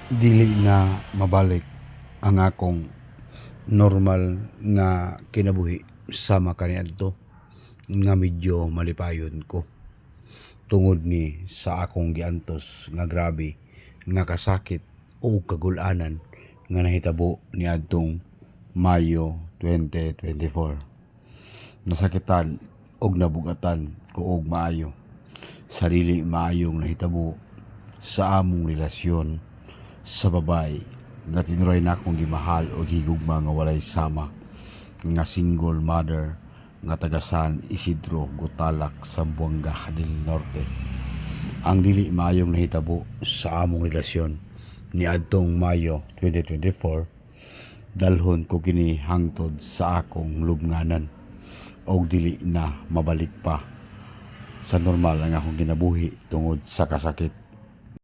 dili na mabalik ang akong normal nga kinabuhi sama kaniadto nga medyo malipayon ko tungod ni sa akong giantos nga grabe nga kasakit o kagulanan nga nahitabo ni adtong Mayo 2024. Nasakitan og nabugatan ko og maayo sa dili maayong nahitabo sa among relasyon sa babay nga tinuray na akong gimahal o higugma nga walay sama nga single mother nga taga San Isidro, Gutalak, Zamboanga del Norte. Ang dili maayong nahitabo sa among relasyon ni adtong Mayo 2024 dalhon ko kini hangtod sa akong lubnganan og dili na mabalik pa sa normal ang akong ginabuhi tungod sa kasakit